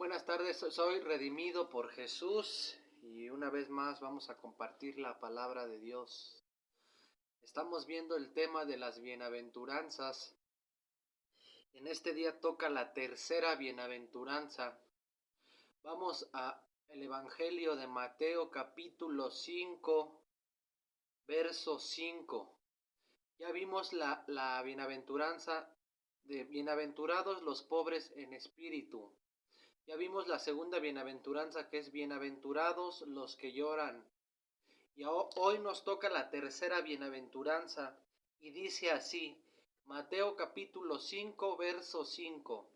Buenas tardes, soy redimido por Jesús y una vez más vamos a compartir la palabra de Dios. Estamos viendo el tema de las bienaventuranzas. En este día toca la tercera bienaventuranza. Vamos a el Evangelio de Mateo capítulo 5, verso 5. Ya vimos la bienaventuranza de bienaventurados los pobres en espíritu. Ya vimos la segunda bienaventuranza, que es bienaventurados los que lloran. Y hoy nos toca la tercera bienaventuranza y dice así, Mateo capítulo 5, verso 5.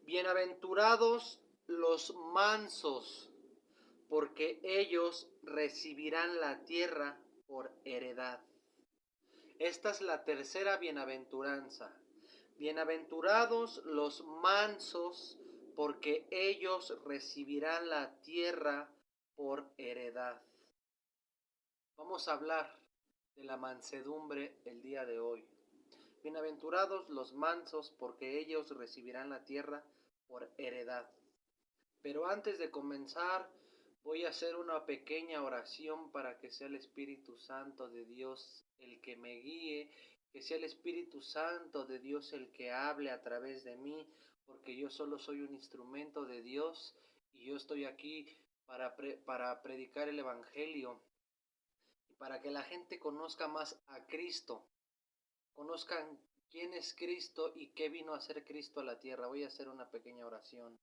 Bienaventurados los mansos, porque ellos recibirán la tierra por heredad. Esta es la tercera bienaventuranza. Bienaventurados los mansos, porque ellos recibirán la tierra por heredad. Vamos a hablar de la mansedumbre el día de hoy. Bienaventurados los mansos, porque ellos recibirán la tierra por heredad. Pero antes de comenzar, voy a hacer una pequeña oración para que sea el Espíritu Santo de Dios el que me guíe, que sea el Espíritu Santo de Dios el que hable a través de mí, porque yo solo soy un instrumento de Dios y yo estoy aquí para predicar el Evangelio y para que la gente conozca más a Cristo, conozcan quién es Cristo y qué vino a hacer Cristo a la tierra. Voy a hacer una pequeña oración.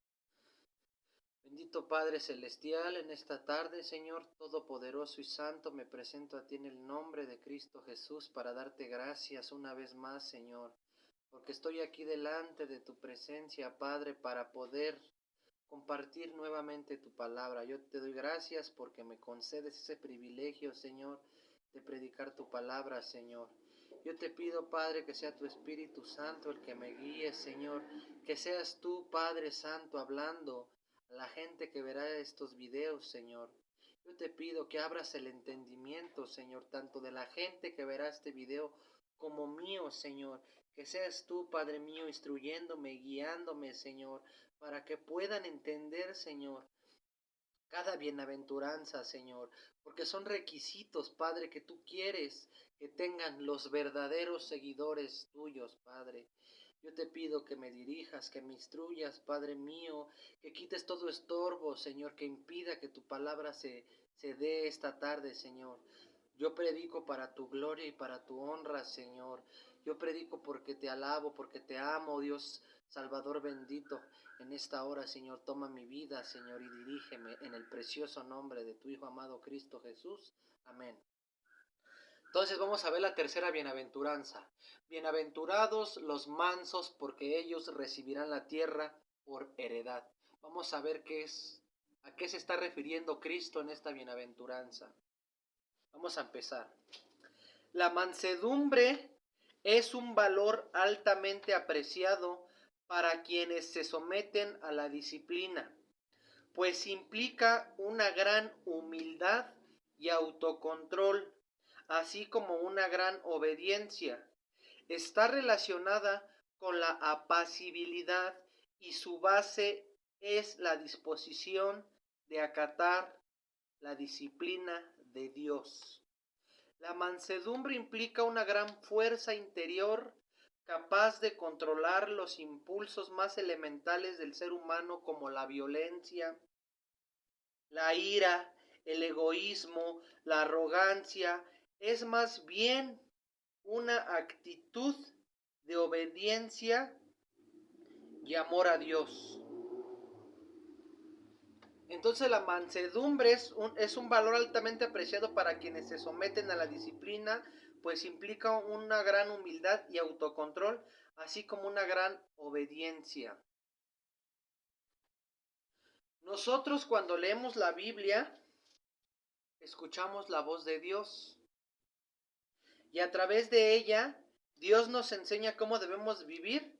Bendito Padre Celestial, en esta tarde, Señor Todopoderoso y Santo, me presento a ti en el nombre de Cristo Jesús para darte gracias una vez más, Señor, porque estoy aquí delante de tu presencia, Padre, para poder compartir nuevamente tu palabra. Yo te doy gracias porque me concedes ese privilegio, Señor, de predicar tu palabra, Señor. Yo te pido, Padre, que sea tu Espíritu Santo el que me guíe, Señor, que seas tú, Padre Santo, hablando a la gente que verá estos videos, Señor. Yo te pido que abras el entendimiento, Señor, tanto de la gente que verá este video como mío, Señor. Que seas tú, Padre mío, instruyéndome, guiándome, Señor, para que puedan entender, Señor, cada bienaventuranza, Señor, porque son requisitos, Padre, que tú quieres que tengan los verdaderos seguidores tuyos, Padre. Yo te pido que me dirijas, que me instruyas, Padre mío, que quites todo estorbo, Señor, que impida que tu palabra se dé esta tarde, Señor. Yo predico para tu gloria y para tu honra, Señor. Yo predico porque te alabo, porque te amo, Dios Salvador bendito. En esta hora, Señor, toma mi vida, Señor, y dirígeme en el precioso nombre de tu Hijo amado Cristo Jesús. Amén. Entonces vamos a ver la tercera bienaventuranza. Bienaventurados los mansos, porque ellos recibirán la tierra por heredad. Vamos a ver a qué se está refiriendo Cristo en esta bienaventuranza. Vamos a empezar. La mansedumbre es un valor altamente apreciado para quienes se someten a la disciplina, pues implica una gran humildad y autocontrol, así como una gran obediencia. Está relacionada con la apacibilidad y su base es la disposición de acatar la disciplina de Dios. La mansedumbre implica una gran fuerza interior capaz de controlar los impulsos más elementales del ser humano como la violencia, la ira, el egoísmo, la arrogancia. Es más bien una actitud de obediencia y amor a Dios. Entonces la mansedumbre es un valor altamente apreciado para quienes se someten a la disciplina, pues implica una gran humildad y autocontrol, así como una gran obediencia. Nosotros cuando leemos la Biblia, escuchamos la voz de Dios y a través de ella, Dios nos enseña cómo debemos vivir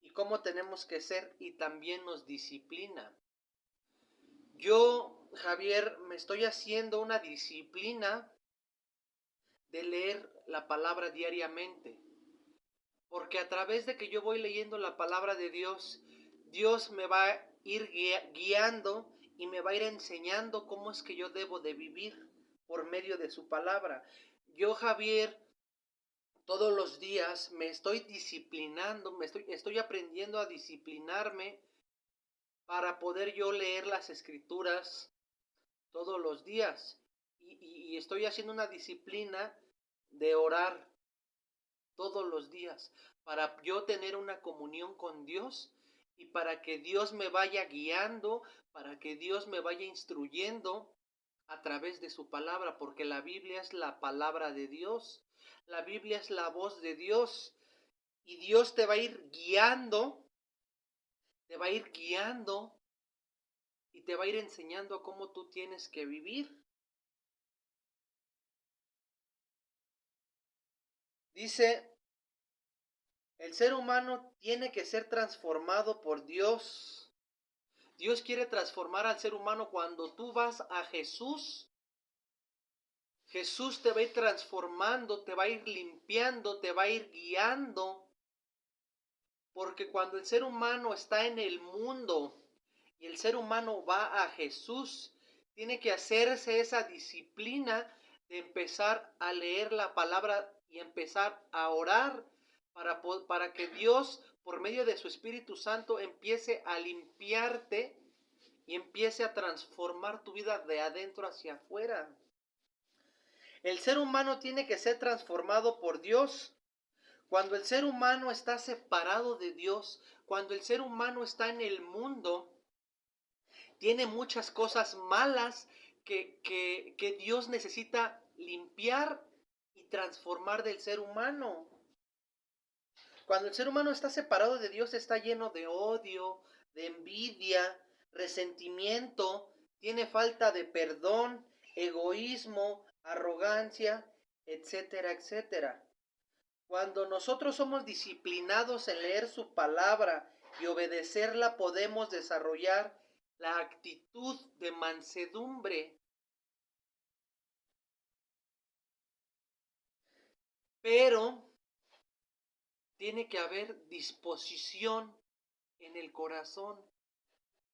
y cómo tenemos que ser y también nos disciplina. Yo, Javier, me estoy haciendo una disciplina de leer la palabra diariamente, porque a través de que yo voy leyendo la palabra de Dios, Dios me va a ir guiando y me va a ir enseñando cómo es que yo debo de vivir por medio de su palabra. Yo, Javier, todos los días me estoy disciplinando, estoy aprendiendo a disciplinarme para poder yo leer las escrituras todos los días. Y estoy haciendo una disciplina de orar todos los días para yo tener una comunión con Dios y para que Dios me vaya guiando, para que Dios me vaya instruyendo a través de su palabra, porque la Biblia es la palabra de Dios, la Biblia es la voz de Dios y Dios te va a ir guiando, te va a ir guiando y te va a ir enseñando cómo tú tienes que vivir. Dice, el ser humano tiene que ser transformado por Dios. Dios quiere transformar al ser humano. Cuando tú vas a Jesús, Jesús te va a ir transformando, te va a ir limpiando, te va a ir guiando. Porque cuando el ser humano está en el mundo y el ser humano va a Jesús, tiene que hacerse esa disciplina de empezar a leer la palabra y empezar a orar para que Dios, por medio de su Espíritu Santo, empiece a limpiarte y empiece a transformar tu vida de adentro hacia afuera. El ser humano tiene que ser transformado por Dios. Cuando el ser humano está separado de Dios, cuando el ser humano está en el mundo, tiene muchas cosas malas que Dios necesita limpiar y transformar del ser humano. Cuando el ser humano está separado de Dios, está lleno de odio, de envidia, resentimiento, tiene falta de perdón, egoísmo, arrogancia, etcétera, etcétera. Cuando nosotros somos disciplinados en leer su palabra y obedecerla, podemos desarrollar la actitud de mansedumbre. Pero tiene que haber disposición en el corazón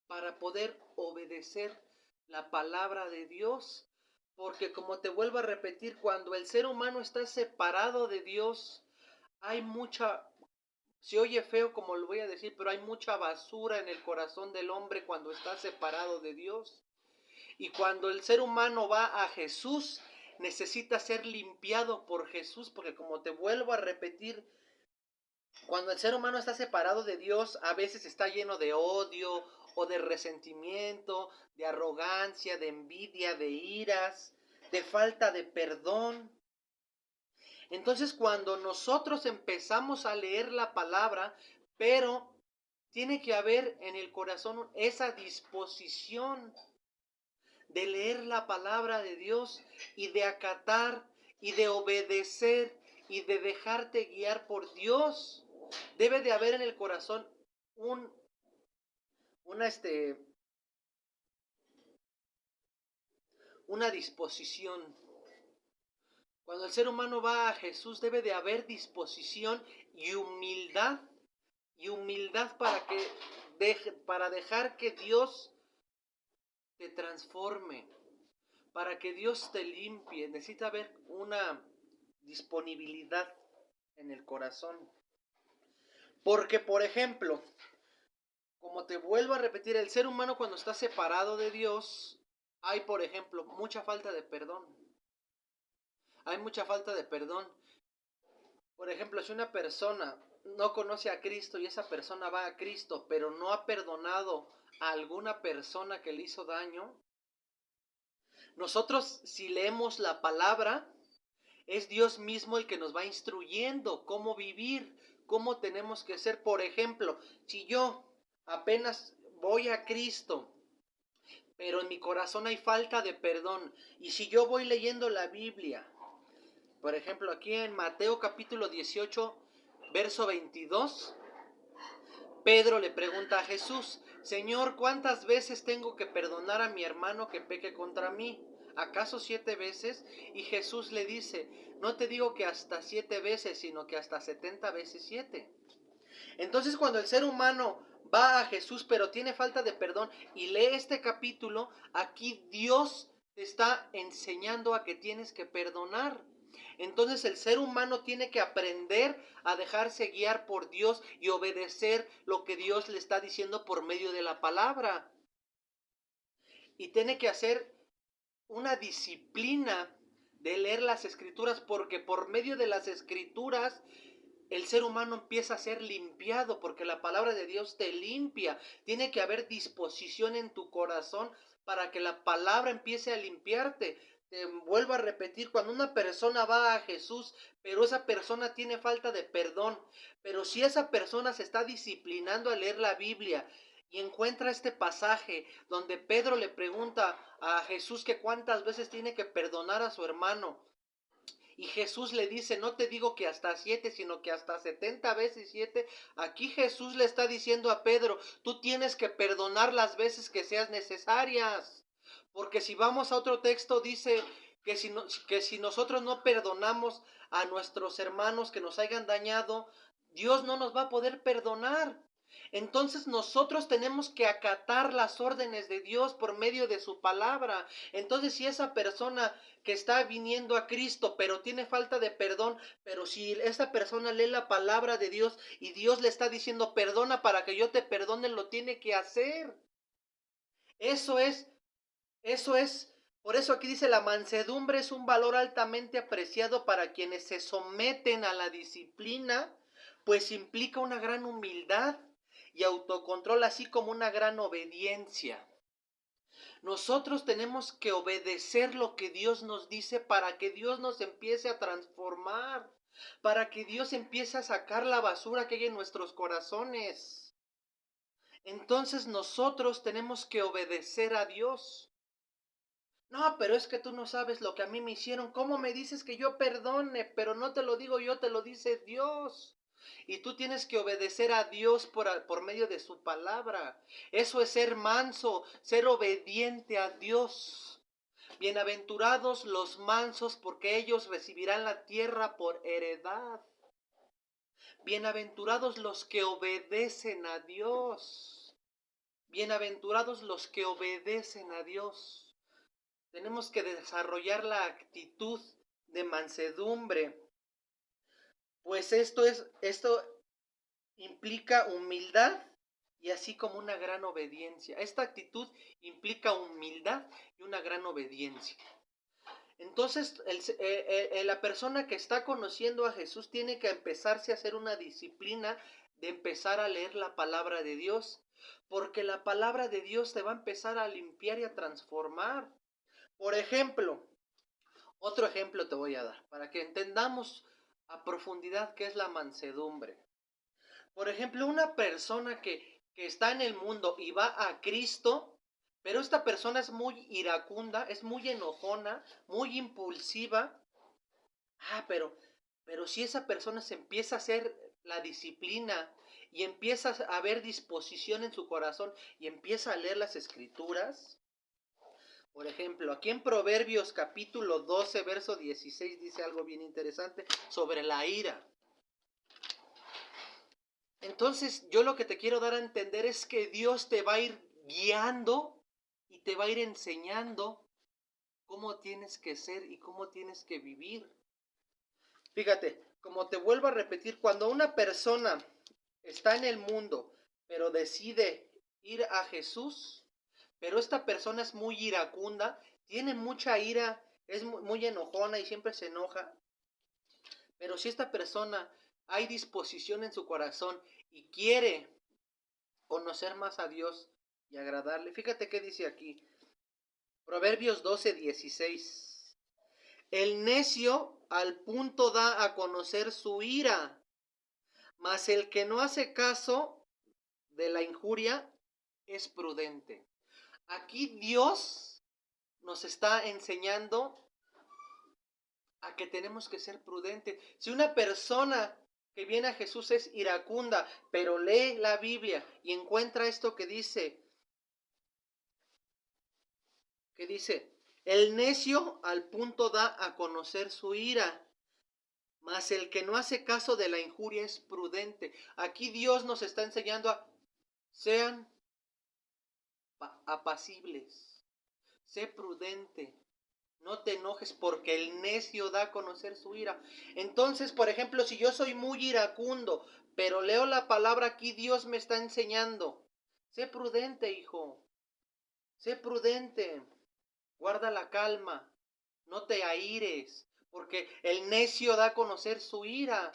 para poder obedecer la palabra de Dios. Porque como te vuelvo a repetir, cuando el ser humano está separado de Dios, hay mucha, se oye feo como lo voy a decir, pero hay mucha basura en el corazón del hombre cuando está separado de Dios. Y cuando el ser humano va a Jesús, necesita ser limpiado por Jesús, porque como te vuelvo a repetir, cuando el ser humano está separado de Dios, a veces está lleno de odio o de resentimiento, de arrogancia, de envidia, de iras, de falta de perdón. Entonces, cuando nosotros empezamos a leer la palabra, pero tiene que haber en el corazón esa disposición de leer la palabra de Dios y de acatar y de obedecer y de dejarte guiar por Dios. Debe de haber en el corazón una, una disposición. Cuando el ser humano va a Jesús, debe de haber disposición y humildad para dejar que Dios te transforme, para que Dios te limpie. Necesita haber una disponibilidad en el corazón. Porque, por ejemplo, como te vuelvo a repetir, el ser humano cuando está separado de Dios, hay, por ejemplo, mucha falta de perdón. Hay mucha falta de perdón. Por ejemplo, si una persona no conoce a Cristo y esa persona va a Cristo, pero no ha perdonado a alguna persona que le hizo daño, nosotros si leemos la palabra, es Dios mismo el que nos va instruyendo cómo vivir, cómo tenemos que ser. Por ejemplo, si yo apenas voy a Cristo, pero en mi corazón hay falta de perdón, y si yo voy leyendo la Biblia, por ejemplo, aquí en Mateo capítulo 18, verso 22, Pedro le pregunta a Jesús: Señor, ¿cuántas veces tengo que perdonar a mi hermano que peque contra mí? ¿Acaso 7 veces? Y Jesús le dice: no te digo que hasta 7 veces, sino que hasta 70 veces 7. Entonces, cuando el ser humano va a Jesús, pero tiene falta de perdón, y lee este capítulo, aquí Dios te está enseñando a que tienes que perdonar. Entonces el ser humano tiene que aprender a dejarse guiar por Dios y obedecer lo que Dios le está diciendo por medio de la palabra. Y tiene que hacer una disciplina de leer las escrituras, porque por medio de las escrituras el ser humano empieza a ser limpiado, porque la palabra de Dios te limpia. Tiene que haber disposición en tu corazón para que la palabra empiece a limpiarte. Te vuelvo a repetir, cuando una persona va a Jesús, pero esa persona tiene falta de perdón, pero si esa persona se está disciplinando a leer la Biblia y encuentra este pasaje donde Pedro le pregunta a Jesús que cuántas veces tiene que perdonar a su hermano, y Jesús le dice, no te digo que hasta 7, sino que hasta 70 veces 7. Aquí Jesús le está diciendo a Pedro, tú tienes que perdonar las veces que sean necesarias. Porque si vamos a otro texto, dice que si nosotros no perdonamos a nuestros hermanos que nos hayan dañado, Dios no nos va a poder perdonar. Entonces nosotros tenemos que acatar las órdenes de Dios por medio de su palabra. Entonces si esa persona que está viniendo a Cristo, pero tiene falta de perdón, pero si esa persona lee la palabra de Dios y Dios le está diciendo perdona para que yo te perdone, lo tiene que hacer. Eso es, por eso aquí dice la mansedumbre es un valor altamente apreciado para quienes se someten a la disciplina, pues implica una gran humildad y autocontrol, así como una gran obediencia. Nosotros tenemos que obedecer lo que Dios nos dice para que Dios nos empiece a transformar, para que Dios empiece a sacar la basura que hay en nuestros corazones. Entonces nosotros tenemos que obedecer a Dios. No, pero es que tú no sabes lo que a mí me hicieron. ¿Cómo me dices que yo perdone? Pero no te lo digo yo, te lo dice Dios. Y tú tienes que obedecer a Dios por medio de su palabra. Eso es ser manso, ser obediente a Dios. Bienaventurados los mansos, porque ellos recibirán la tierra por heredad. Bienaventurados los que obedecen a Dios. Bienaventurados los que obedecen a Dios. Tenemos que desarrollar la actitud de mansedumbre, pues esto implica humildad y así como una gran obediencia. Esta actitud implica humildad y una gran obediencia. Entonces, la persona que está conociendo a Jesús tiene que empezarse a hacer una disciplina de empezar a leer la palabra de Dios, porque la palabra de Dios te va a empezar a limpiar y a transformar. Por ejemplo, otro ejemplo te voy a dar, para que entendamos a profundidad qué es la mansedumbre. Por ejemplo, una persona que está en el mundo y va a Cristo, pero esta persona es muy iracunda, es muy enojona, muy impulsiva. Pero si esa persona se empieza a hacer la disciplina y empieza a haber disposición en su corazón y empieza a leer las escrituras. Por ejemplo, aquí en Proverbios capítulo 12, verso 16 dice algo bien interesante sobre la ira. Entonces, yo lo que te quiero dar a entender es que Dios te va a ir guiando y te va a ir enseñando cómo tienes que ser y cómo tienes que vivir. Fíjate, como te vuelvo a repetir, cuando una persona está en el mundo, pero decide ir a Jesús, pero esta persona es muy iracunda, tiene mucha ira, es muy enojona y siempre se enoja, pero si esta persona hay disposición en su corazón y quiere conocer más a Dios y agradarle, fíjate qué dice aquí, Proverbios 12:16. El necio al punto da a conocer su ira, mas el que no hace caso de la injuria es prudente. Aquí Dios nos está enseñando a que tenemos que ser prudentes. Si una persona que viene a Jesús es iracunda, pero lee la Biblia y encuentra esto que dice, el necio al punto da a conocer su ira, mas el que no hace caso de la injuria es prudente. Aquí Dios nos está enseñando a Sean apacibles, sé prudente, no te enojes porque el necio da a conocer su ira. Entonces, por ejemplo, si yo soy muy iracundo, pero leo la palabra aquí, Dios me está enseñando. Sé prudente, hijo. Sé prudente. Guarda la calma. No te aires, porque el necio da a conocer su ira.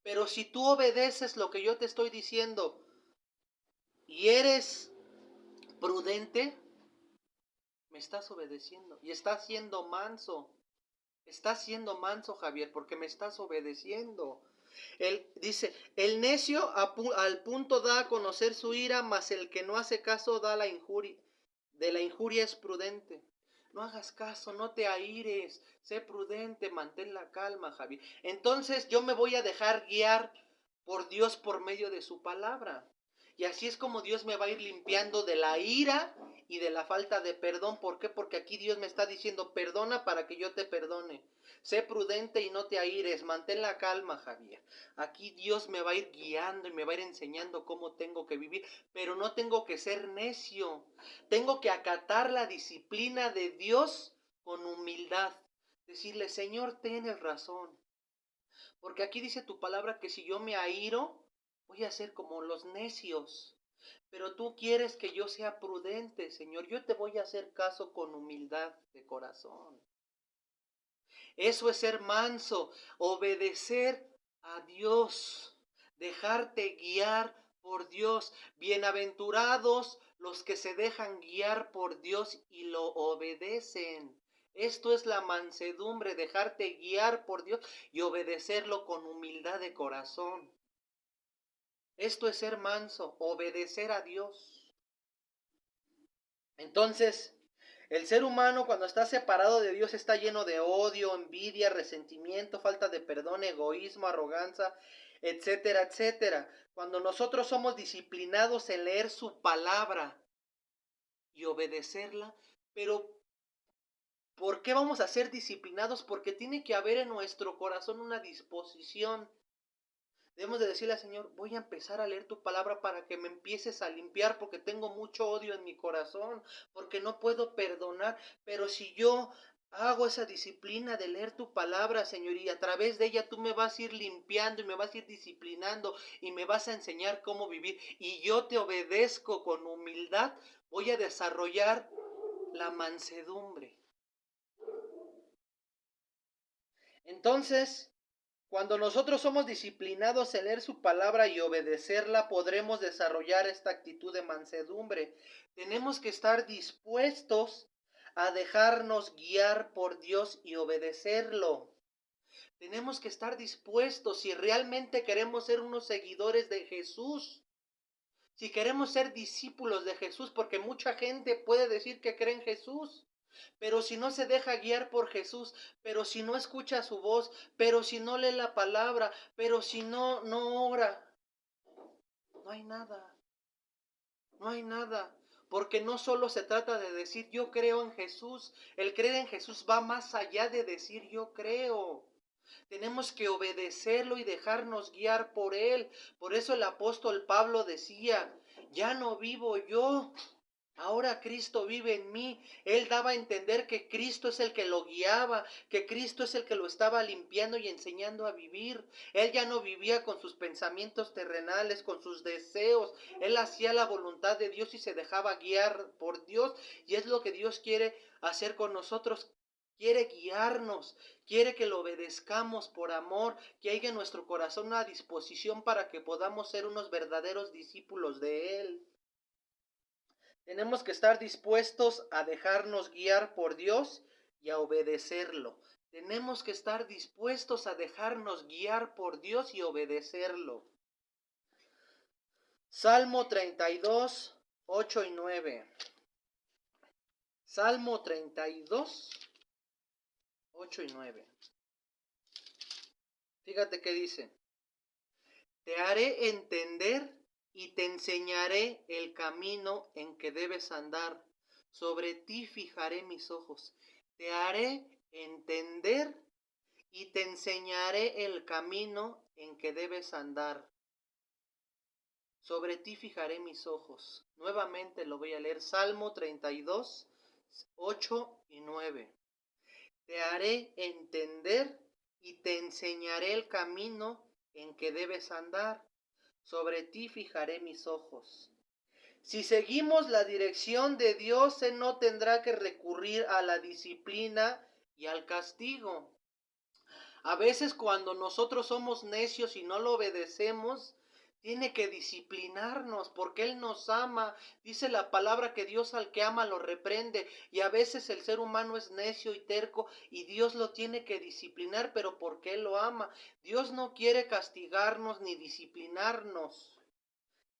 Pero si tú obedeces lo que yo te estoy diciendo y eres prudente, me estás obedeciendo y estás siendo manso. Estás siendo manso, Javier, porque me estás obedeciendo. Él dice, el necio al punto da a conocer su ira, mas el que no hace caso da la injuria. De la injuria es prudente. No hagas caso, no te aires, sé prudente, mantén la calma, Javier. Entonces yo me voy a dejar guiar por Dios por medio de su palabra. Y así es como Dios me va a ir limpiando de la ira y de la falta de perdón. ¿Por qué? Porque aquí Dios me está diciendo, perdona para que yo te perdone. Sé prudente y no te aires, mantén la calma, Javier. Aquí Dios me va a ir guiando y me va a ir enseñando cómo tengo que vivir, pero no tengo que ser necio. Tengo que acatar la disciplina de Dios con humildad. Decirle, Señor, tienes razón. Porque aquí dice tu palabra que si yo me airo, voy a ser como los necios. Pero tú quieres que yo sea prudente, Señor. Yo te voy a hacer caso con humildad de corazón. Eso es ser manso, obedecer a Dios, dejarte guiar por Dios. Bienaventurados los que se dejan guiar por Dios y lo obedecen. Esto es la mansedumbre, dejarte guiar por Dios y obedecerlo con humildad de corazón. Esto es ser manso, obedecer a Dios. Entonces, el ser humano cuando está separado de Dios está lleno de odio, envidia, resentimiento, falta de perdón, egoísmo, arrogancia, etcétera, etcétera. Cuando nosotros somos disciplinados en leer su palabra y obedecerla, pero ¿por qué vamos a ser disciplinados? Porque tiene que haber en nuestro corazón una disposición. Debemos de decirle al Señor, voy a empezar a leer tu palabra para que me empieces a limpiar porque tengo mucho odio en mi corazón, porque no puedo perdonar, pero si yo hago esa disciplina de leer tu palabra, Señor, y a través de ella tú me vas a ir limpiando y me vas a ir disciplinando y me vas a enseñar cómo vivir y yo te obedezco con humildad, voy a desarrollar la mansedumbre. Entonces, cuando nosotros somos disciplinados en leer su palabra y obedecerla, podremos desarrollar esta actitud de mansedumbre. Tenemos que estar dispuestos a dejarnos guiar por Dios y obedecerlo. Tenemos que estar dispuestos si realmente queremos ser unos seguidores de Jesús. Si queremos ser discípulos de Jesús, porque mucha gente puede decir que cree en Jesús, pero si no se deja guiar por Jesús, pero si no escucha su voz, pero si no lee la palabra, pero si no ora, no hay nada, no hay nada. Porque no solo se trata de decir yo creo en Jesús, el creer en Jesús va más allá de decir yo creo. Tenemos que obedecerlo y dejarnos guiar por Él. Por eso el apóstol Pablo decía, ya no vivo yo, ahora Cristo vive en mí. Él daba a entender que Cristo es el que lo guiaba, que Cristo es el que lo estaba limpiando y enseñando a vivir. Él ya no vivía con sus pensamientos terrenales, con sus deseos. Él hacía la voluntad de Dios y se dejaba guiar por Dios. Y es lo que Dios quiere hacer con nosotros. Quiere guiarnos, quiere que lo obedezcamos por amor, que haya en nuestro corazón una disposición para que podamos ser unos verdaderos discípulos de Él. Tenemos que estar dispuestos a dejarnos guiar por Dios y a obedecerlo. Tenemos que estar dispuestos a dejarnos guiar por Dios y obedecerlo. Salmo 32, 8 y 9. Salmo 32, 8 y 9. Fíjate qué dice. Te haré entender y te enseñaré el camino en que debes andar. Sobre ti fijaré mis ojos. Te haré entender y te enseñaré el camino en que debes andar. Sobre ti fijaré mis ojos. Nuevamente lo voy a leer. Salmo 32, 8 y 9. Te haré entender y te enseñaré el camino en que debes andar. Sobre ti fijaré mis ojos. Si seguimos la dirección de Dios, Él no tendrá que recurrir a la disciplina y al castigo. A veces cuando nosotros somos necios y no lo obedecemos, tiene que disciplinarnos porque Él nos ama. Dice la palabra que Dios al que ama lo reprende. Y a veces el ser humano es necio y terco y Dios lo tiene que disciplinar, pero porque Él lo ama. Dios no quiere castigarnos ni disciplinarnos.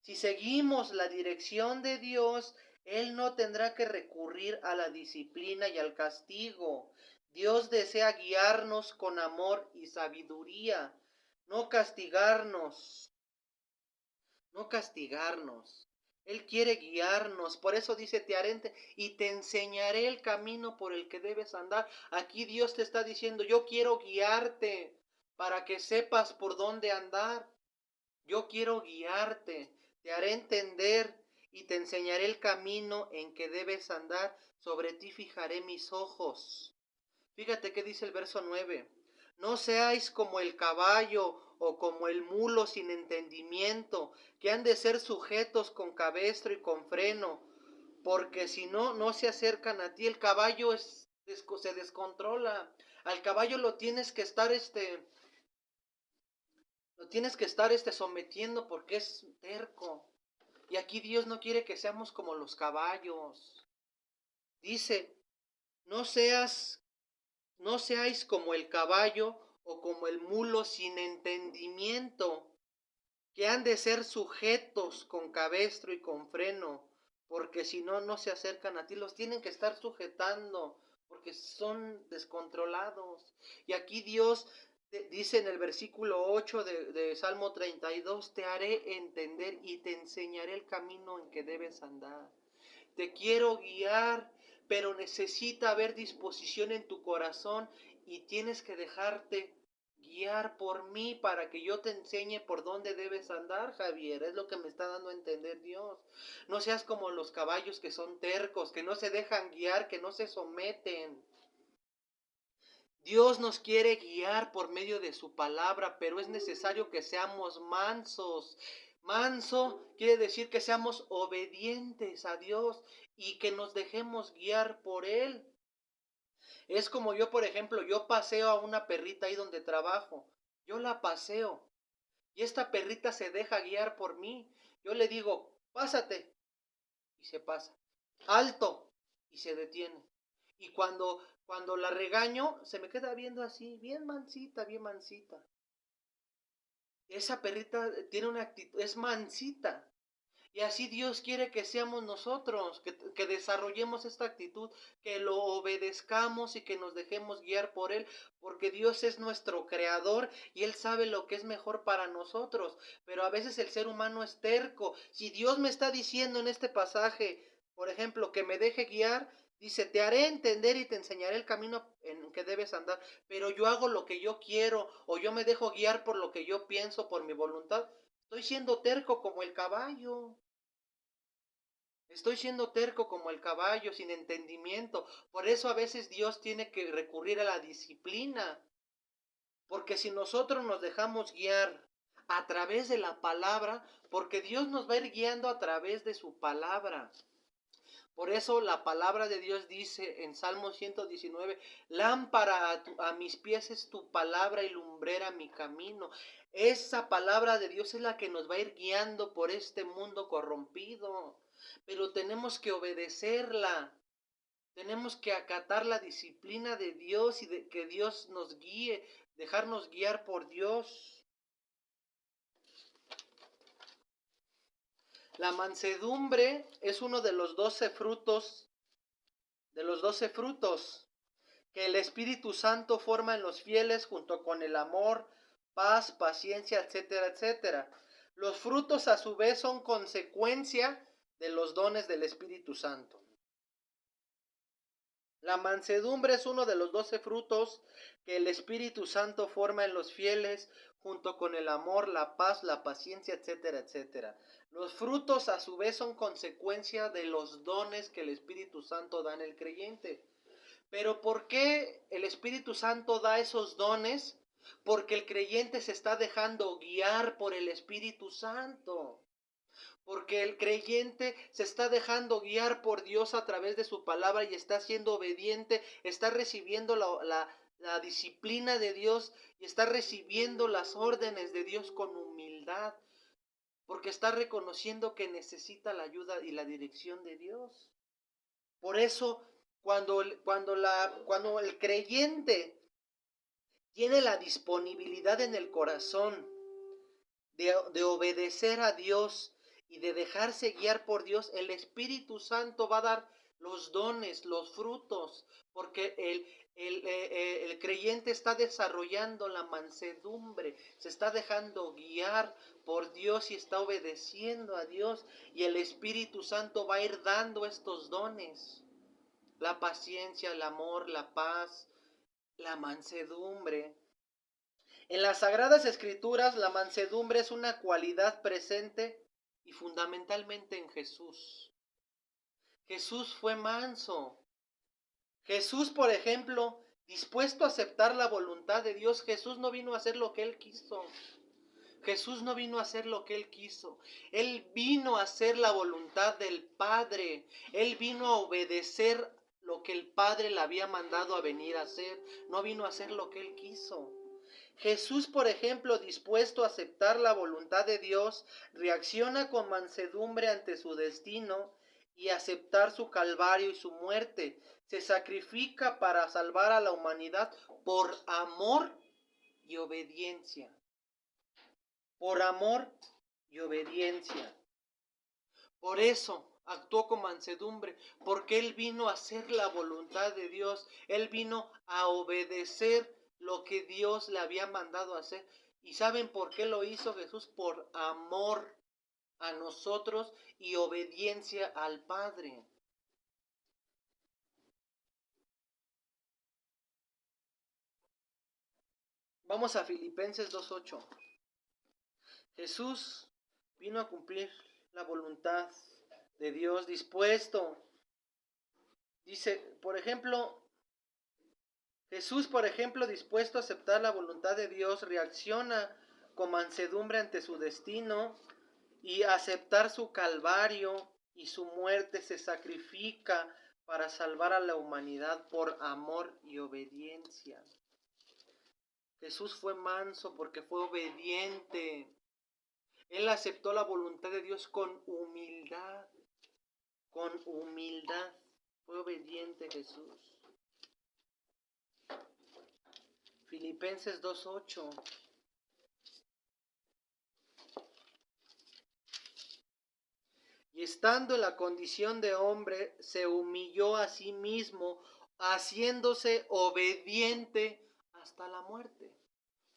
Si seguimos la dirección de Dios, Él no tendrá que recurrir a la disciplina y al castigo. Dios desea guiarnos con amor y sabiduría, no castigarnos, no castigarnos. Él quiere guiarnos, por eso dice, te haré y te enseñaré el camino por el que debes andar. Aquí Dios te está diciendo, yo quiero guiarte para que sepas por dónde andar. Yo quiero guiarte, te haré entender y te enseñaré el camino en que debes andar. Sobre ti fijaré mis ojos. Fíjate qué dice el verso 9. No seáis como el caballo o como el mulo sin entendimiento, que han de ser sujetos con cabestro y con freno, porque si no, no se acercan a ti. El caballo se descontrola. Al caballo lo tienes que estar sometiendo porque es terco. Y aquí Dios no quiere que seamos como los caballos. Dice, no seáis como el caballo o como el mulo sin entendimiento, que han de ser sujetos con cabestro y con freno, porque si no, no se acercan a ti. Los tienen que estar sujetando, porque son descontrolados. Y aquí Dios dice en el versículo 8 de Salmo 32, te haré entender y te enseñaré el camino en que debes andar. Te quiero guiar, pero necesita haber disposición en tu corazón y tienes que dejarte guiar por mí para que yo te enseñe por dónde debes andar, Javier. Es lo que me está dando a entender Dios. No seas como los caballos que son tercos, que no se dejan guiar, que no se someten. Dios nos quiere guiar por medio de su palabra, pero es necesario que seamos mansos. Manso quiere decir que seamos obedientes a Dios y que nos dejemos guiar por Él. Es como yo, por ejemplo, yo paseo a una perrita ahí donde trabajo. Yo la paseo y esta perrita se deja guiar por mí. Yo le digo, pásate, y se pasa. Alto, y se detiene. Y cuando la regaño, se me queda viendo así, bien mansita, bien mansita. Esa perrita tiene una actitud, es mansita. Y así Dios quiere que seamos nosotros, que desarrollemos esta actitud, que lo obedezcamos y que nos dejemos guiar por Él, porque Dios es nuestro creador y Él sabe lo que es mejor para nosotros. Pero a veces el ser humano es terco. Si Dios me está diciendo en este pasaje, por ejemplo, que me deje guiar, dice, te haré entender y te enseñaré el camino en que debes andar, pero yo hago lo que yo quiero o yo me dejo guiar por lo que yo pienso, por mi voluntad. Estoy siendo terco como el caballo. Estoy siendo terco como el caballo, sin entendimiento. Por eso a veces Dios tiene que recurrir a la disciplina. Porque si nosotros nos dejamos guiar a través de la palabra, porque Dios nos va a ir guiando a través de su palabra. Por eso la palabra de Dios dice en Salmo 119, lámpara a mis pies es tu palabra y lumbrera mi camino. Esa palabra de Dios es la que nos va a ir guiando por este mundo corrompido. Pero tenemos que obedecerla. Tenemos que acatar la disciplina de Dios y de que Dios nos guíe, dejarnos guiar por Dios. La mansedumbre es uno de los 12 frutos, que el Espíritu Santo forma en los fieles junto con el amor, paz, paciencia, etcétera, etcétera. Los frutos a su vez son consecuencia de los dones del Espíritu Santo. La mansedumbre es uno de los 12 frutos que el Espíritu Santo forma en los fieles junto con el amor, la paz, la paciencia, etcétera, etcétera. Los frutos a su vez son consecuencia de los dones que el Espíritu Santo da en el creyente. Pero ¿por qué el Espíritu Santo da esos dones? Porque el creyente se está dejando guiar por el Espíritu Santo. Porque el creyente se está dejando guiar por Dios a través de su palabra y está siendo obediente, está recibiendo la disciplina de Dios y está recibiendo las órdenes de Dios con humildad, porque está reconociendo que necesita la ayuda y la dirección de Dios. Por eso, cuando el creyente tiene la disponibilidad en el corazón de obedecer a Dios y de dejarse guiar por Dios, el Espíritu Santo va a dar los dones, los frutos, porque el creyente está desarrollando la mansedumbre, se está dejando guiar por Dios y está obedeciendo a Dios, y el Espíritu Santo va a ir dando estos dones: la paciencia, el amor, la paz, la mansedumbre. En las Sagradas Escrituras, la mansedumbre es una cualidad presente y fundamentalmente en Jesús. Jesús fue manso. Jesús, por ejemplo, dispuesto a aceptar la voluntad de Dios, Jesús no vino a hacer lo que Él quiso. Jesús no vino a hacer lo que Él quiso. Él vino a hacer la voluntad del Padre. Él vino a obedecer lo que el Padre le había mandado a venir a hacer. No vino a hacer lo que Él quiso. Jesús, por ejemplo, dispuesto a aceptar la voluntad de Dios, reacciona con mansedumbre ante su destino y aceptar su calvario y su muerte. Se sacrifica para salvar a la humanidad por amor y obediencia. Por amor y obediencia. Por eso actuó con mansedumbre, porque Él vino a hacer la voluntad de Dios. Él vino a obedecer lo que Dios le había mandado hacer. ¿Y saben por qué lo hizo Jesús? Por amor a nosotros y obediencia al Padre. Vamos a Filipenses 2:8. Jesús vino a cumplir la voluntad de Dios, dispuesto. Dice, por ejemplo, Jesús, por ejemplo, dispuesto a aceptar la voluntad de Dios, reacciona con mansedumbre ante su destino y aceptar su calvario y su muerte, se sacrifica para salvar a la humanidad por amor y obediencia. Jesús fue manso porque fue obediente. Él aceptó la voluntad de Dios con humildad. Con humildad. Fue obediente Jesús. Filipenses 2:8. Y estando en la condición de hombre, se humilló a sí mismo, haciéndose obediente hasta la muerte.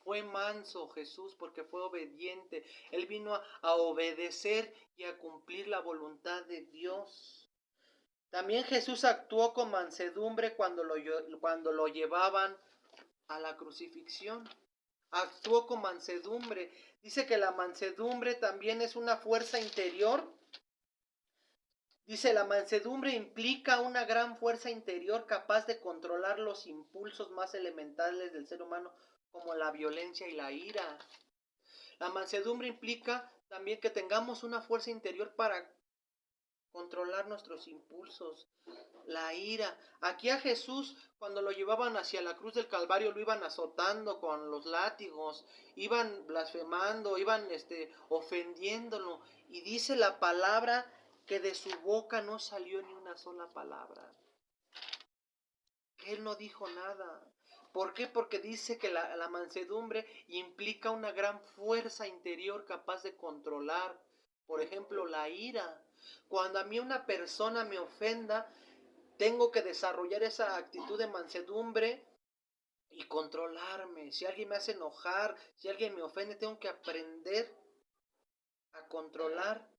Fue manso Jesús porque fue obediente. Él vino a obedecer y a cumplir la voluntad de Dios. También Jesús actuó con mansedumbre cuando lo llevaban a la crucifixión. Actuó con mansedumbre. Dice que la mansedumbre también es una fuerza interior. Dice, la mansedumbre implica una gran fuerza interior capaz de controlar los impulsos más elementales del ser humano, como la violencia y la ira. La mansedumbre implica también que tengamos una fuerza interior para controlar nuestros impulsos, la ira. Aquí a Jesús, cuando lo llevaban hacia la cruz del Calvario, lo iban azotando con los látigos, iban blasfemando, iban ofendiéndolo. Y dice la palabra que de su boca no salió ni una sola palabra. Que Él no dijo nada. ¿Por qué? Porque dice que la mansedumbre implica una gran fuerza interior capaz de controlar, por ejemplo, la ira. Cuando a mí una persona me ofenda, tengo que desarrollar esa actitud de mansedumbre y controlarme. Si alguien me hace enojar, si alguien me ofende, tengo que aprender a controlar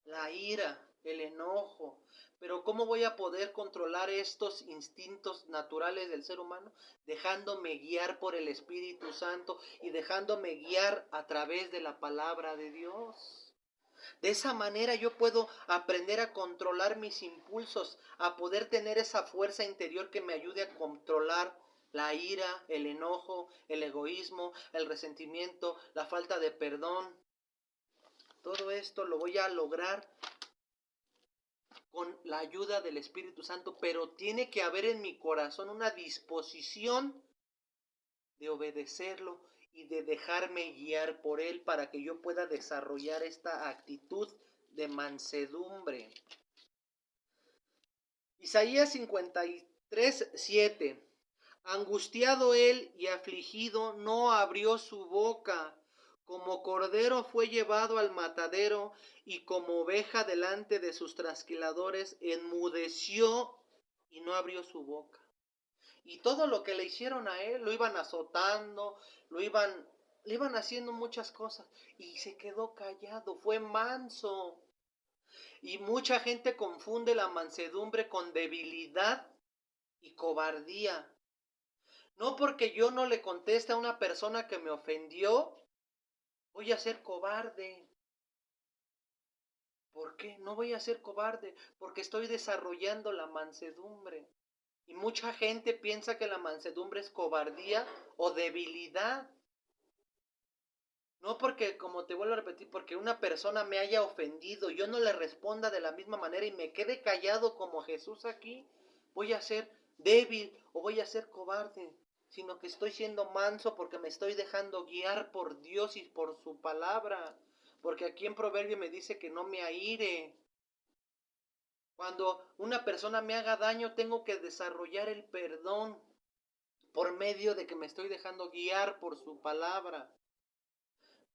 la ira, el enojo. Pero ¿cómo voy a poder controlar estos instintos naturales del ser humano? Dejándome guiar por el Espíritu Santo y dejándome guiar a través de la palabra de Dios. De esa manera yo puedo aprender a controlar mis impulsos, a poder tener esa fuerza interior que me ayude a controlar la ira, el enojo, el egoísmo, el resentimiento, la falta de perdón. Todo esto lo voy a lograr con la ayuda del Espíritu Santo, pero tiene que haber en mi corazón una disposición de obedecerlo y de dejarme guiar por Él para que yo pueda desarrollar esta actitud de mansedumbre. Isaías 53:7. Angustiado él y afligido, no abrió su boca. Como cordero fue llevado al matadero, y como oveja delante de sus trasquiladores, enmudeció y no abrió su boca. Y todo lo que le hicieron a él, lo iban azotando, le iban haciendo muchas cosas, y se quedó callado, fue manso. Y mucha gente confunde la mansedumbre con debilidad y cobardía. No porque yo no le conteste a una persona que me ofendió, voy a ser cobarde. ¿Por qué? No voy a ser cobarde, porque estoy desarrollando la mansedumbre. Y mucha gente piensa que la mansedumbre es cobardía o debilidad. No porque, como te vuelvo a repetir, porque una persona me haya ofendido, yo no le responda de la misma manera y me quede callado como Jesús aquí, voy a ser débil o voy a ser cobarde, sino que estoy siendo manso porque me estoy dejando guiar por Dios y por su palabra. Porque aquí en Proverbio me dice que no me aire. Cuando una persona me haga daño, tengo que desarrollar el perdón por medio de que me estoy dejando guiar por su palabra.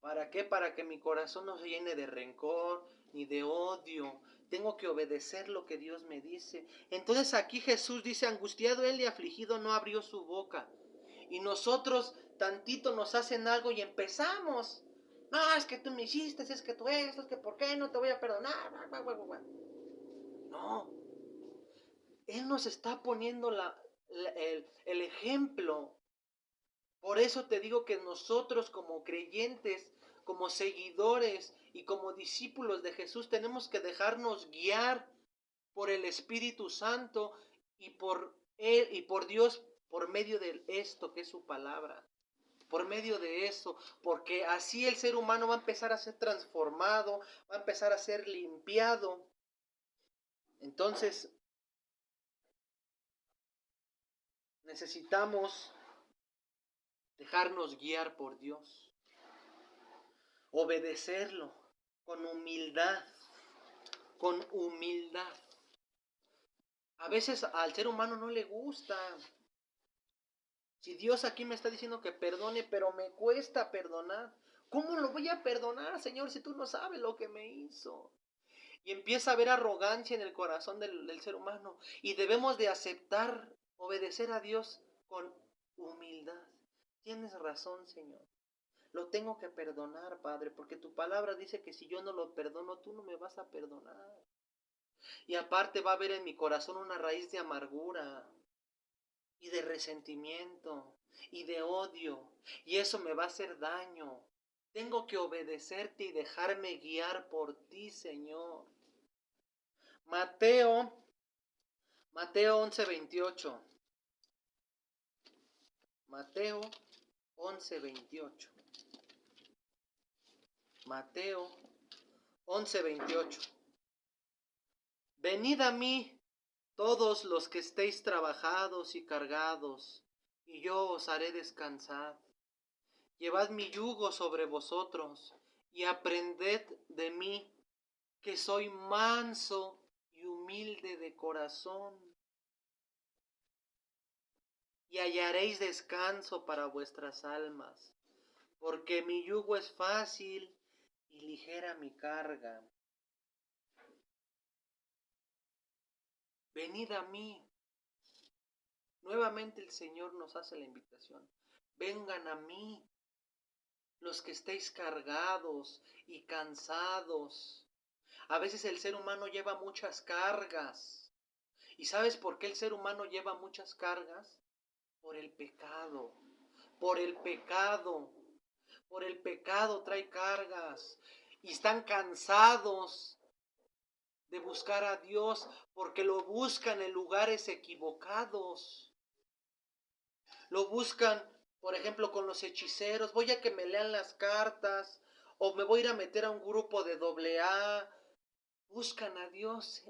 ¿Para qué? Para que mi corazón no se llene de rencor ni de odio. Tengo que obedecer lo que Dios me dice. Entonces aquí Jesús dice, angustiado él y afligido no abrió su boca. Y nosotros tantito nos hacen algo y empezamos. No, es que tú me hiciste, es que tú esto, es que por qué no te voy a perdonar. No, Él nos está poniendo el ejemplo. Por eso te digo que nosotros como creyentes, como seguidores y como discípulos de Jesús tenemos que dejarnos guiar por el Espíritu Santo y por Él y por Dios por medio de esto que es su palabra. Por medio de eso, porque así el ser humano va a empezar a ser transformado, va a empezar a ser limpiado. Entonces, necesitamos dejarnos guiar por Dios, obedecerlo con humildad, con humildad. A veces al ser humano no le gusta. Si Dios aquí me está diciendo que perdone, pero me cuesta perdonar. ¿Cómo lo voy a perdonar, Señor, si tú no sabes lo que me hizo? Y empieza a haber arrogancia en el corazón del ser humano. Y debemos de aceptar, obedecer a Dios con humildad. Tienes razón, Señor. Lo tengo que perdonar, Padre, porque tu palabra dice que si yo no lo perdono, tú no me vas a perdonar. Y aparte va a haber en mi corazón una raíz de amargura y de resentimiento y de odio. Y eso me va a hacer daño. Tengo que obedecerte y dejarme guiar por ti, Señor. Mateo 11:28. Mateo 11:28. Mateo 11:28. Venid a mí todos los que estéis trabajados y cargados, y yo os haré descansar. Llevad mi yugo sobre vosotros, y aprended de mí, que soy manso y humilde de corazón, y hallaréis descanso para vuestras almas, porque mi yugo es fácil y ligera mi carga. Venid a mí. Nuevamente el Señor nos hace la invitación. Vengan a mí, los que estéis cargados y cansados. A veces el ser humano lleva muchas cargas. ¿Y sabes por qué el ser humano lleva muchas cargas? Por el pecado. Por el pecado. Por el pecado trae cargas. y están cansados de buscar a Dios porque lo buscan en lugares equivocados. Lo buscan, por ejemplo, con los hechiceros. Voy a que me lean las cartas o me voy a ir a meter a un grupo de AA. Buscan a Dios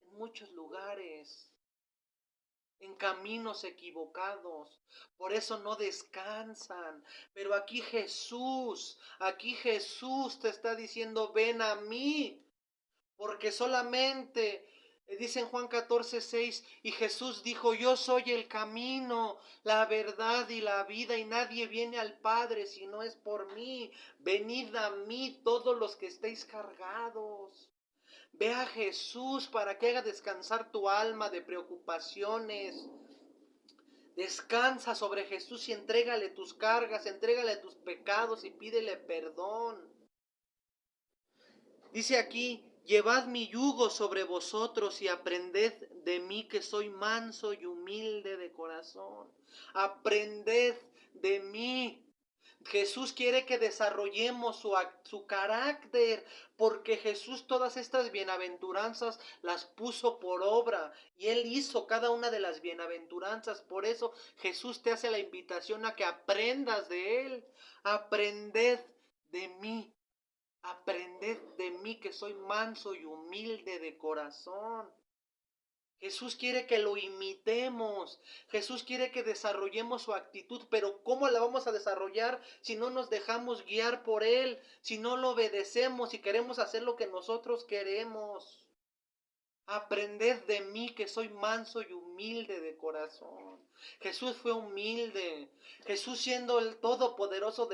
en muchos lugares, en caminos equivocados. Por eso no descansan. Pero aquí Jesús te está diciendo, ven a mí. Porque solamente, dice en Juan 14:6, y Jesús dijo, yo soy el camino, la verdad y la vida, y nadie viene al Padre si no es por mí. Venid a mí todos los que estéis cargados. Ve a Jesús para que haga descansar tu alma de preocupaciones. Descansa sobre Jesús y entrégale tus cargas, entrégale tus pecados y pídele perdón. Dice aquí, llevad mi yugo sobre vosotros y aprended de mí que soy manso y humilde de corazón. Aprended de mí. Jesús quiere que desarrollemos su carácter, porque Jesús todas estas bienaventuranzas las puso por obra y Él hizo cada una de las bienaventuranzas. Por eso Jesús te hace la invitación a que aprendas de Él. Aprended de mí. Aprended de mí que soy manso y humilde de corazón. Jesús quiere que lo imitemos. Jesús quiere que desarrollemos su actitud, pero ¿cómo la vamos a desarrollar si no nos dejamos guiar por Él? Si no lo obedecemos y queremos hacer lo que nosotros queremos. Aprended de mí que soy manso y humilde de corazón. Jesús fue humilde. Jesús, siendo el todopoderoso,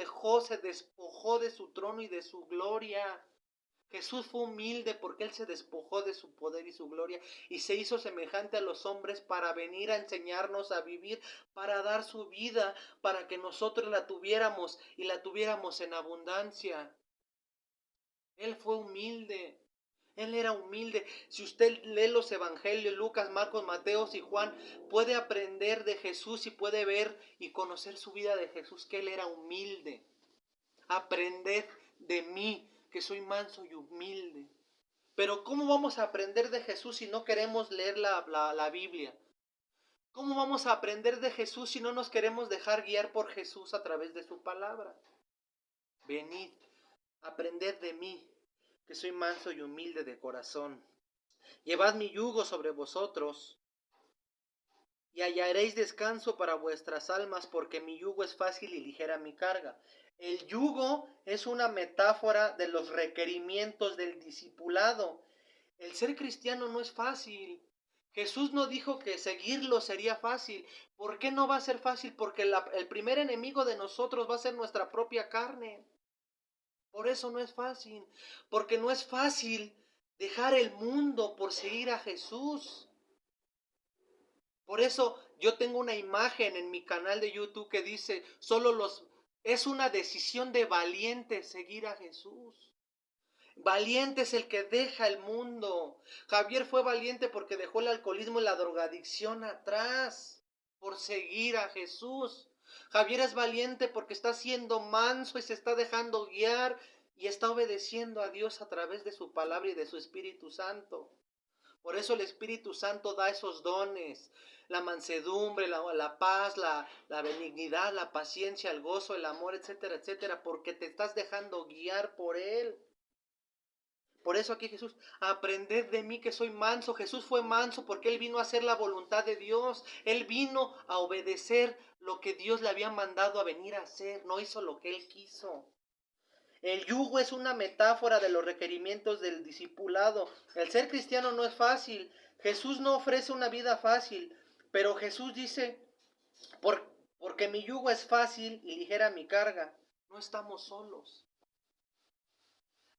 se despojó de su trono y de su gloria. Jesús fue humilde porque Él se despojó de su poder y su gloria y se hizo semejante a los hombres para venir a enseñarnos a vivir, para dar su vida, para que nosotros la tuviéramos y la tuviéramos en abundancia. Él fue humilde. Él era humilde. Si usted lee los evangelios, Lucas, Marcos, Mateos y Juan, puede aprender de Jesús y puede ver y conocer su vida de Jesús, que Él era humilde. Aprended de mí, que soy manso y humilde. Pero ¿cómo vamos a aprender de Jesús si no queremos leer la Biblia? ¿Cómo vamos a aprender de Jesús si no nos queremos dejar guiar por Jesús a través de su palabra? Venid, aprended de mí, que soy manso y humilde de corazón. Llevad mi yugo sobre vosotros y hallaréis descanso para vuestras almas, porque mi yugo es fácil y ligera mi carga. El yugo es una metáfora de los requerimientos del discipulado. El ser cristiano no es fácil. Jesús no dijo que seguirlo sería fácil. ¿Por qué no va a ser fácil? Porque el primer enemigo de nosotros va a ser nuestra propia carne. Por eso no es fácil. Porque no es fácil dejar el mundo por seguir a Jesús. Por eso yo tengo una imagen en mi canal de YouTube que dice, es una decisión de valiente seguir a Jesús. Valiente es el que deja el mundo. Javier fue valiente porque dejó el alcoholismo y la drogadicción atrás por seguir a Jesús. Javier es valiente porque está siendo manso y se está dejando guiar y está obedeciendo a Dios a través de su palabra y de su Espíritu Santo. Por eso el Espíritu Santo da esos dones, la mansedumbre, la paz, la benignidad, la paciencia, el gozo, el amor, etcétera, etcétera, porque te estás dejando guiar por Él. Por eso aquí Jesús, aprended de mí que soy manso. Jesús fue manso porque Él vino a hacer la voluntad de Dios. Él vino a obedecer lo que Dios le había mandado a venir a hacer. No hizo lo que Él quiso. El yugo es una metáfora de los requerimientos del discipulado. El ser cristiano no es fácil. Jesús no ofrece una vida fácil. Pero Jesús dice, porque mi yugo es fácil y ligera mi carga. No estamos solos.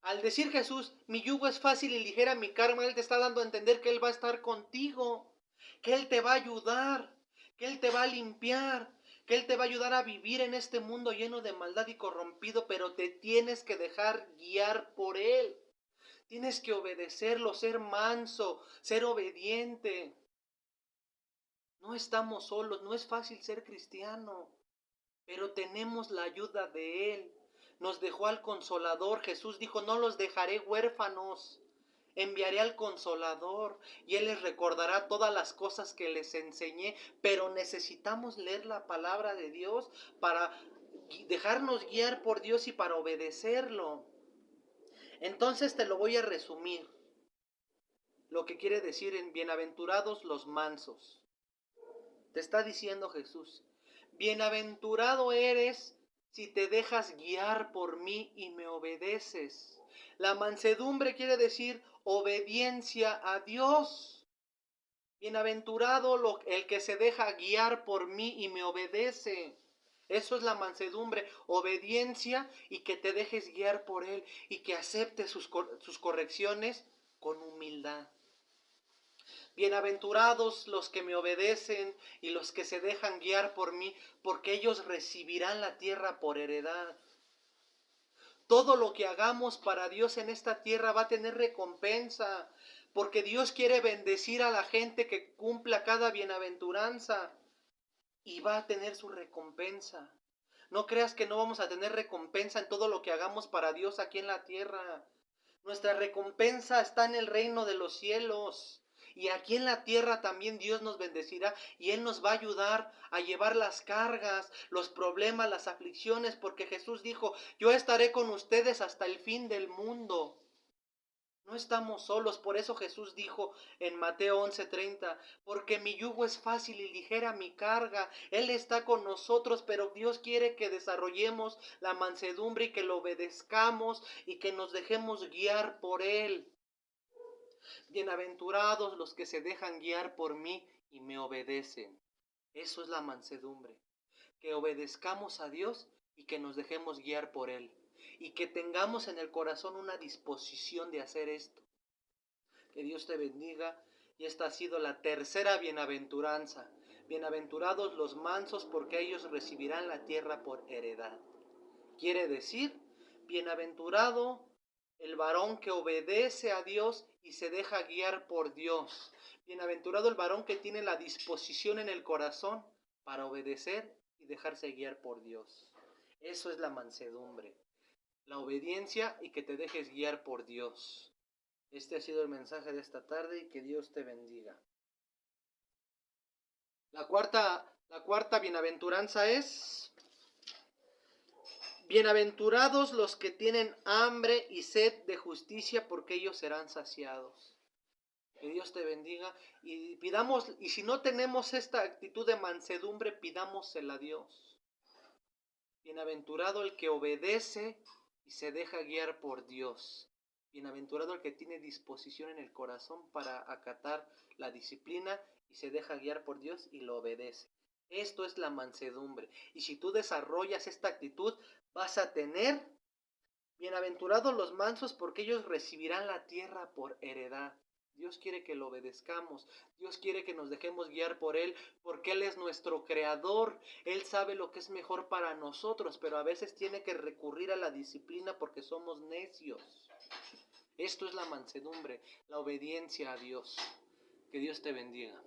Al decir Jesús, mi yugo es fácil y ligera mi carga, Él te está dando a entender que Él va a estar contigo, que Él te va a ayudar, que Él te va a limpiar, que Él te va a ayudar a vivir en este mundo lleno de maldad y corrompido, pero te tienes que dejar guiar por Él. Tienes que obedecerlo, ser manso, ser obediente. No estamos solos, no es fácil ser cristiano, pero tenemos la ayuda de Él. nos dejó al Consolador. Jesús dijo, no los dejaré huérfanos, enviaré al Consolador y Él les recordará todas las cosas que les enseñé. Pero necesitamos leer la palabra de Dios para dejarnos guiar por Dios y para obedecerlo. Entonces te lo voy a resumir. Lo que quiere decir en bienaventurados los mansos. Te está diciendo Jesús, bienaventurado eres si te dejas guiar por mí y me obedeces. La mansedumbre quiere decir obediencia a Dios. Bienaventurado el que se deja guiar por mí y me obedece. Eso es la mansedumbre, obediencia y que te dejes guiar por Él y que aceptes sus correcciones con humildad. Bienaventurados los que me obedecen y los que se dejan guiar por mí, porque ellos recibirán la tierra por heredad. Todo lo que hagamos para Dios en esta tierra va a tener recompensa, porque Dios quiere bendecir a la gente que cumpla cada bienaventuranza y va a tener su recompensa. No creas que no vamos a tener recompensa en todo lo que hagamos para Dios aquí en la tierra. Nuestra recompensa está en el reino de los cielos. Y aquí en la tierra también Dios nos bendecirá y Él nos va a ayudar a llevar las cargas, los problemas, las aflicciones, porque Jesús dijo, yo estaré con ustedes hasta el fin del mundo. No estamos solos, por eso Jesús dijo en Mateo 11:30, porque mi yugo es fácil y ligera mi carga. Él está con nosotros, pero Dios quiere que desarrollemos la mansedumbre y que lo obedezcamos y que nos dejemos guiar por Él. Bienaventurados los que se dejan guiar por mí y me obedecen. Eso es la mansedumbre, que obedezcamos a Dios y que nos dejemos guiar por Él. Y que tengamos en el corazón una disposición de hacer esto. Que Dios te bendiga. Y esta ha sido la tercera bienaventuranza. Bienaventurados los mansos, porque ellos recibirán la tierra por heredad. Quiere decir, bienaventurado el varón que obedece a Dios y se deja guiar por Dios. Bienaventurado el varón que tiene la disposición en el corazón para obedecer y dejarse guiar por Dios. Eso es la mansedumbre, la obediencia y que te dejes guiar por Dios. Este ha sido el mensaje de esta tarde y que Dios te bendiga. La cuarta bienaventuranza es: bienaventurados los que tienen hambre y sed de justicia, porque ellos serán saciados. Que Dios te bendiga y pidamos, y si no tenemos esta actitud de mansedumbre, pidámosela a Dios. Bienaventurado el que obedece y se deja guiar por Dios. Bienaventurado el que tiene disposición en el corazón para acatar la disciplina y se deja guiar por Dios y lo obedece. Esto es la mansedumbre. Y si tú desarrollas esta actitud, vas a tener bienaventurados los mansos, porque ellos recibirán la tierra por heredad. Dios quiere que lo obedezcamos. Dios quiere que nos dejemos guiar por Él, porque Él es nuestro creador. Él sabe lo que es mejor para nosotros, pero a veces tiene que recurrir a la disciplina porque somos necios. Esto es la mansedumbre, la obediencia a Dios. Que Dios te bendiga.